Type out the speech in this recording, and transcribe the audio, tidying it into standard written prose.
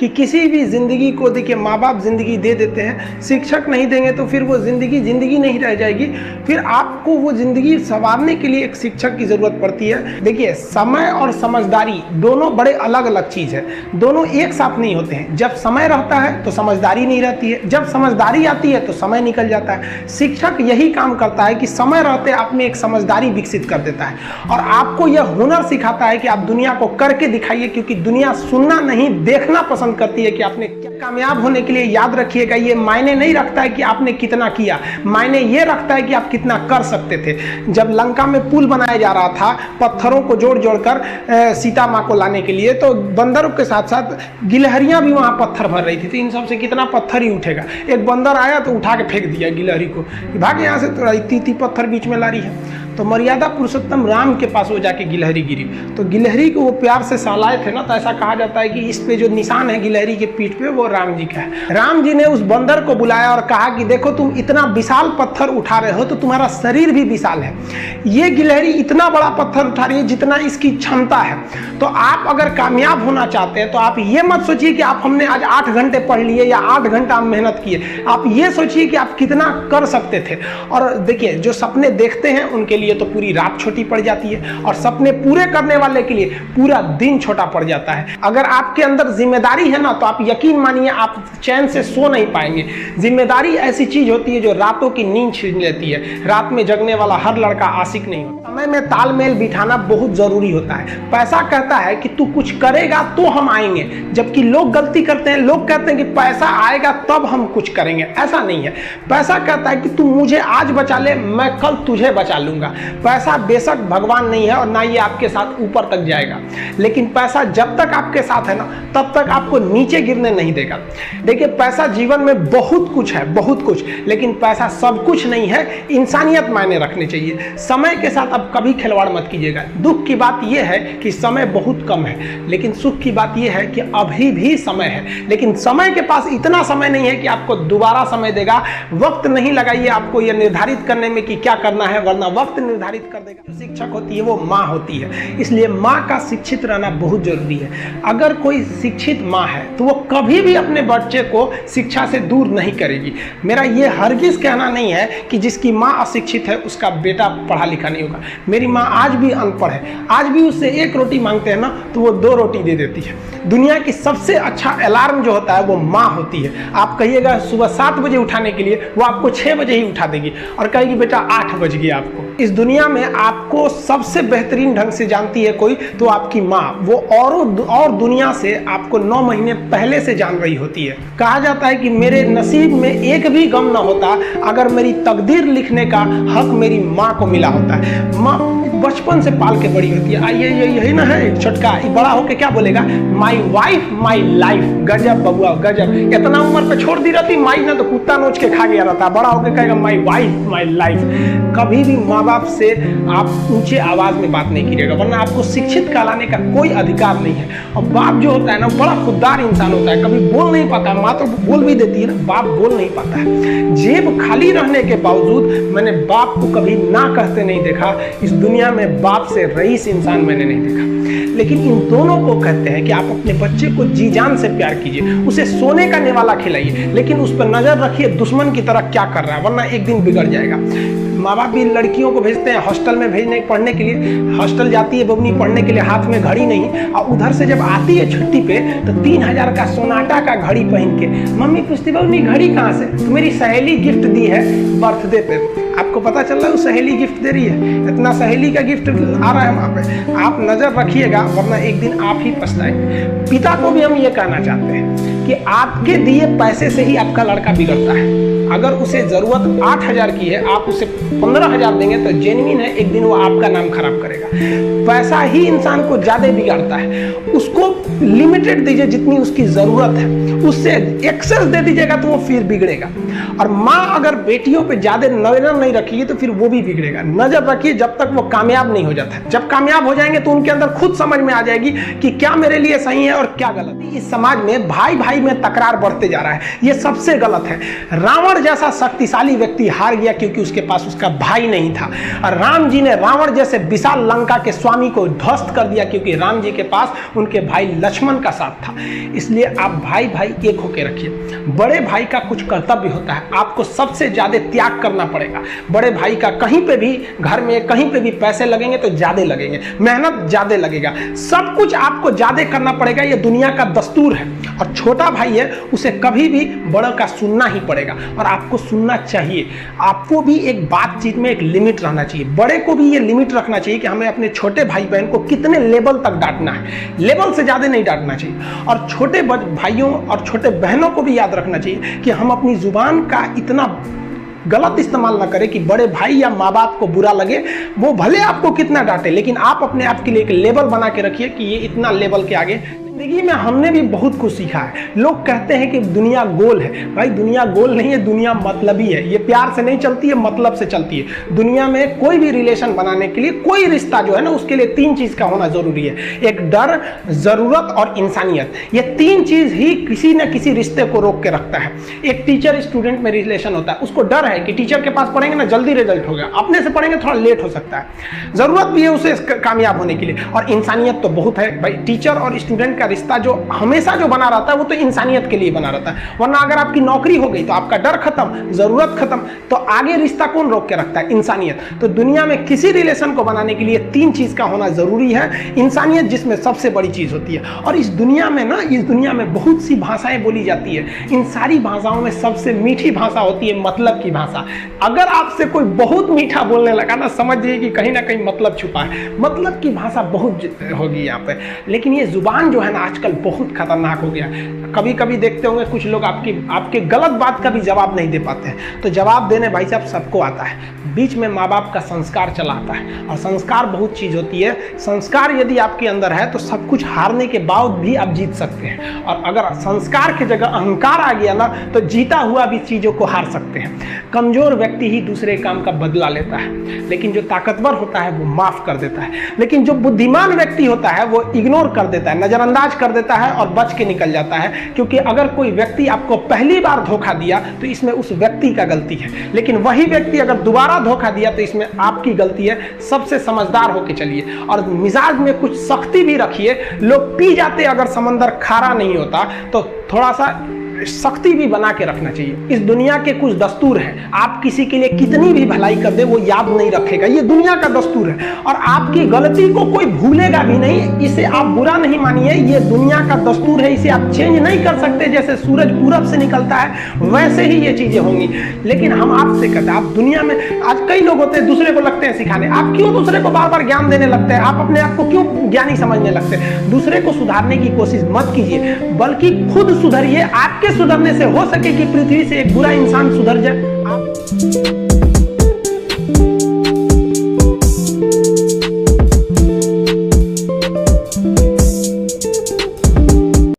कि किसी भी ज़िंदगी को देखिए माँ बाप ज़िंदगी दे देते हैं, शिक्षक नहीं देंगे तो फिर वो ज़िंदगी नहीं रह जाएगी। फिर आपको वो ज़िंदगी संवारने के लिए एक शिक्षक की ज़रूरत पड़ती है। देखिए समय और समझदारी दोनों बड़े अलग अलग चीज़ है, दोनों एक साथ नहीं होते हैं। जब समय रहता है तो समझदारी नहीं रहती है, जब समझदारी आती है तो समय निकल जाता है। शिक्षक यही काम करता है कि समय रहते आप में एक समझदारी विकसित कर देता है और आपको यह हुनर सिखाता है कि आप दुनिया को करके दिखाइए, क्योंकि दुनिया सुनना नहीं देखना पसंद करती है कि आपने क्या। कामयाब होने के लिए याद रखिएगा, ये मायने नहीं रखता है कि आपने कितना किया, मायने ये रखता है कि आप कितना कर सकते थे। जब लंका में पुल बनाया जा रहा था पत्थरों को जोड़ जोड़ कर सीता माँ को लाने के लिए, तो बंदरों के साथ साथ गिलहरियां भी वहां पत्थर भर रही थी, तो इन सब से कितना पत्थर ही उठेगा। एक बंदर आया तो उठा के फेंक दिया गिलहरी को, भाग यहाँ से, तो इतनी पत्थर बीच में ला रही है। तो मर्यादा पुरुषोत्तम राम के पास वो जाके गिलहरी गिरी, तो गिलहरी को वो प्यार से सहलाए थे ना, तो ऐसा कहा जाता है कि इस पे जो निशान है गिलहरी के पीठ पे वो राम जी का है। राम जी ने उस बंदर को बुलाया और कहा कि देखो तुम इतना विशाल पत्थर उठा रहे हो तो तुम्हारा शरीर भी विशाल है, ये गिलहरी इतना बड़ा पत्थर उठा रही है जितना इसकी क्षमता है। तो आप अगर कामयाब होना चाहते हैं तो आप ये मत सोचिए कि आप हमने आज 8 घंटे पढ़ लिए या 8 घंटा हम मेहनत किए, आप ये सोचिए कि आप कितना कर सकते थे। और देखिए जो सपने देखते हैं उनके लिए तो पूरी रात छोटी पड़ जाती है और सपने पूरे करने वाले के लिए पूरा दिन छोटा पड़ जाता है। अगर आपके अंदर जिम्मेदारी है ना, तो आप यकीन मानिए आप चैन से सो नहीं पाएंगे। जिम्मेदारी ऐसी चीज होती है जो रातों की नींद छीन लेती है। रात में जगने वाला हर लड़का आशिक नहीं होता। समय में तालमेल बिठाना बहुत जरूरी होता है। पैसा कहता है कि तू कुछ करेगा तो हम आएंगे, जबकि लोग गलती करते हैं, लोग कहते हैं कि पैसा आएगा तब हम कुछ करेंगे। ऐसा नहीं है। पैसा कहता है कि तू मुझे आज बचा ले, मैं कल तुझे बचा लूंगा। पैसा बेशक भगवान नहीं है और ना ये आपके साथ ऊपर तक जाएगा, लेकिन पैसा जब तक आपके साथ है ना तब तक आपको नीचे गिरने नहीं देगा। देखिए पैसा जीवन में बहुत कुछ है, बहुत कुछ, लेकिन पैसा सब कुछ नहीं है। इंसानियत मायने रखनी चाहिए। समय के साथ आप कभी खिलवाड़ मत कीजिएगा। दुख की बात यह है कि समय बहुत कम है, लेकिन सुख की बात यह है कि अभी भी समय है, लेकिन समय के पास इतना समय नहीं है कि आपको दोबारा समय देगा। वक्त नहीं लगाइए आपको यह निर्धारित करने में कि क्या करना है, वरना वक्त निर्धारित कर देगा। जो शिक्षक होती है वो माँ होती है, इसलिए माँ का शिक्षित रहना बहुत जरूरी है। अगर कोई शिक्षित माँ है तो वो कभी भी अपने बच्चे को शिक्षा से दूर नहीं करेगी। मेरा ये हरगिज कहना नहीं है कि जिसकी माँ अशिक्षित है उसका बेटा पढ़ा लिखा नहीं होगा। मेरी माँ आज भी अनपढ़ है, आज भी उससे 1 रोटी मांगते हैं ना तो वो 2 रोटी दे देती है। दुनिया की सबसे अच्छा अलार्म जो होता है वो माँ होती है। आप कहिएगा सुबह 7 बजे उठाने के लिए, वो आपको 6 बजे ही उठा देगी और कहेगी बेटा 8 बज गया आपको। इस दुनिया में आपको सबसे बेहतरीन ढंग से जानती है कोई तो आपकी माँ। वो और दुनिया से आपको 9 महीने पहले से जान रही होती है। कहा जाता है कि मेरे नसीब में एक भी गम न होता अगर मेरी तकदीर लिखने का हक मेरी माँ को मिला होता है। माँ बचपन से पाल के बड़ी होती है। आइए यही ना है छोटका, बड़ा होके क्या बोलेगा, माई वाइफ माई लाइफ। गजब बबुआ गजब, इतना उम्र पे छोड़ दी रहती माई ना तो कुत्ता नोच के खा गया रहता। बड़ा होके कहेगा माई वाइफ माई लाइफ। कभी भी माँ बाप से आप ऊंचे आवाज में बात नहीं कीजिएगा, वरना आपको शिक्षित कहलाने का कोई अधिकार नहीं है। और बाप जो होता है ना बड़ा खुददार इंसान होता है, कभी बोल नहीं पाता। माँ तो बोल भी देती है ना, बाप बोल नहीं पाता है। जेब खाली रहने के बावजूद मैंने बाप को कभी ना कहते नहीं देखा। इस दुनिया में बाप से रईस इंसान मैंने नहीं देखा। लेकिन इन दोनों को कहते हैं कि आप अपने बच्चे को जी जान से प्यार कीजिए, उसे सोने का निवाला खिलाइए, लेकिन उस पर नजर रखिए दुश्मन की तरह क्या कर रहा है, वरना एक दिन बिगड़ जाएगा। माँ बाप भी लड़कियों को भेजते हैं हॉस्टल में भेजने पढ़ने के लिए। हॉस्टल जाती है बबनी पढ़ने के लिए, हाथ में घड़ी नहीं, और उधर से जब आती है छुट्टी पे तो 3000 का सोनाटा का घड़ी पहन के मम्मी पूछती बबनी घड़ी कहाँ से? तो मेरी सहेली गिफ्ट दी है बर्थडे पे। आपको पता चल रहा है वो सहेली गिफ्ट दे रही है, इतना सहेली का गिफ्ट आ रहा है वहाँ पे। आप नजर रखिएगा वरना एक दिन आप ही पछताएंगे। पिता को भी हम ये कहना चाहते हैं कि आपके दिए पैसे से ही आपका लड़का बिगड़ता है। अगर उसे जरूरत 8000 की है, आप उसे 15000 देंगे तो जेन्युइन है, एक दिन वो आपका नाम खराब करेगा। पैसा ही इंसान को ज्यादा बिगाड़ता है। उसको लिमिटेड दीजिए जितनी उसकी जरूरत है, उससे एक्सेस दे दीजिएगा तो वो फिर बिगड़ेगा। और माँ अगर बेटियों पे ज्यादा नजर नहीं रखिए तो फिर वो भी बिगड़ेगा। नजर रखिए जब तक वो कामयाब नहीं हो जाता है। जब कामयाब हो जाएंगे तो उनके अंदर खुद समझ में आ जाएगी कि क्या मेरे लिए सही है और क्या गलत है। इस समाज में भाई भाई में तकरार बढ़ते जा रहा है, ये सबसे गलत है। रावण रावण जैसा शक्तिशाली व्यक्ति हार गया क्योंकि उसके पास उसका भाई नहीं था। और राम जी ने रावण जैसे विशाल लंका के स्वामी को ध्वस्त कर दिया क्योंकि राम जी के पास उनके भाई लक्ष्मण का साथ था। इसलिए आप भाई भाई एक होकर रखिए। बड़े भाई का कुछ कर्तव्य होता है, आपको सबसे ज्यादा त्याग करना पड़ेगा। बड़े भाई का कहीं पे भी घर में कहीं पे भी पैसे लगेंगे तो ज्यादा लगेंगे, मेहनत ज्यादा लगेगा, सब कुछ आपको ज्यादा करना पड़ेगा। ये दुनिया का दस्तूर है। और छोटा भाई है, उसे कभी भी बड़ों का सुनना ही पड़ेगा और आपको सुनना चाहिए। आपको भी एक बातचीत में एक लिमिट रहना चाहिए। बड़े को भी ये लिमिट रखना चाहिए कि हमें अपने छोटे भाई बहन को कितने लेवल तक डांटना है, लेवल से ज्यादा नहीं डांटना चाहिए। और छोटे भाइयों और छोटे बहनों को भी याद रखना चाहिए कि हम अपनी जुबान का इतना गलत इस्तेमाल ना करें कि बड़े भाई या माँ बाप को बुरा लगे। वो भले आपको कितना डांटे, लेकिन आप अपने आप के लिए एक लेवल बना के रखिए कि ये इतना लेवल के आगे। जिंदगी में हमने भी बहुत कुछ सीखा है। लोग कहते हैं कि दुनिया गोल है। भाई दुनिया गोल नहीं है, दुनिया मतलबी है। ये प्यार से नहीं चलती है, मतलब से चलती है। दुनिया में कोई भी रिलेशन बनाने के लिए, कोई रिश्ता जो है ना, उसके लिए 3 चीज का होना जरूरी है। एक डर, जरूरत और इंसानियत। ये 3 चीज ही किसी न किसी रिश्ते को रोक के रखता है। एक टीचर स्टूडेंट में रिलेशन होता है, उसको डर है कि टीचर के पास पढ़ेंगे ना जल्दी रिजल्ट होगा, अपने से पढ़ेंगे थोड़ा लेट हो सकता है। जरूरत भी है उसे कामयाब होने के लिए, और इंसानियत तो बहुत है भाई। टीचर और स्टूडेंट का रिश्ता जो हमेशा जो बना रहता है वो तो इंसानियत के लिए बना रहता है। वरना अगर आपकी नौकरी हो गई तो आपका डर खत्म, जरूरत खत्म, तो आगे रिश्ता कौन रोक के रखता है? इंसानियत। तो दुनिया में किसी रिलेशन को बनाने के लिए 3 चीज का होना जरूरी है। इंसानियत जिसमें सबसे बड़ी चीज होती है। और इस दुनिया में ना, इस दुनिया में बहुत सी भाषाएं बोली जाती है। इन सारी भाषाओं में सबसे मीठी भाषा होती है मतलब की भाषा। अगर आपसे कोई बहुत मीठा बोलने लगा ना, समझिए कि कहीं ना कहीं मतलब छुपा है। मतलब की भाषा बहुत होगी यहाँ पे। लेकिन ये जुबान जो है ना आजकल बहुत खतरनाक हो गया। कभी कभी देखते होंगे कुछ लोग आपके गलत बात का भी जवाब नहीं दे पाते हैं। तो जवाब देने भाई साहब सबको आता है। बीच में माँ बाप का संस्कार चला आता है। और संस्कार बहुत चीज होती है। संस्कार यदि आपके अंदर है तो सब कुछ हारने के बाद भी आप जीत सकते हैं। और अगर संस्कार की जगह अहंकार आ गया ना, तो जीता हुआ भी चीजों को हार सकते हैं। कमजोर व्यक्ति ही दूसरे काम का बदला लेता है, लेकिन जो ताकतवर होता है वो माफ कर देता है। लेकिन जो बुद्धिमान व्यक्ति होता है वो इग्नोर कर देता है, नजरअंदाज कर देता है और बच के निकल जाता है। क्योंकि अगर कोई व्यक्ति आपको पहली बार धोखा दिया तो इसमें उस व्यक्ति का गलती है, लेकिन वही व्यक्ति अगर दोबारा धोखा दिया तो इसमें आपकी गलती है। सबसे समझदार होके चलिए और मिजाज में कुछ सख्ती भी रखिए। लोग पी जाते अगर समंदर खारा नहीं होता, तो थोड़ा सा सख्ती भी बना के रखना चाहिए। इस दुनिया के कुछ दस्तूर हैं। आप किसी के लिए कितनी भी भलाई कर दे वो याद नहीं रखेगा। ये दुनिया का दस्तूर है और आपकी गलती को कोई भूलेगा भी नहीं। इसे आप बुरा नहीं मानिए, ये दुनिया का दस्तूर है। इसे आप चेंज नहीं कर सकते। जैसे सूरज पूरब से निकलता है वैसे ही ये चीजें होंगी। लेकिन हम आपसे कहते हैं, आप दुनिया में आज कई लोग होते हैं दूसरे को लगते हैं सिखाने। आप क्यों दूसरे को बार बार ज्ञान देने लगते हैं? आप अपने आप को क्यों ज्ञानी समझने लगते हैं? दूसरे को सुधारने की कोशिश मत कीजिए, बल्कि खुद सुधरिए। आपके सुधरने से हो सके कि पृथ्वी से एक बुरा इंसान सुधर जाए।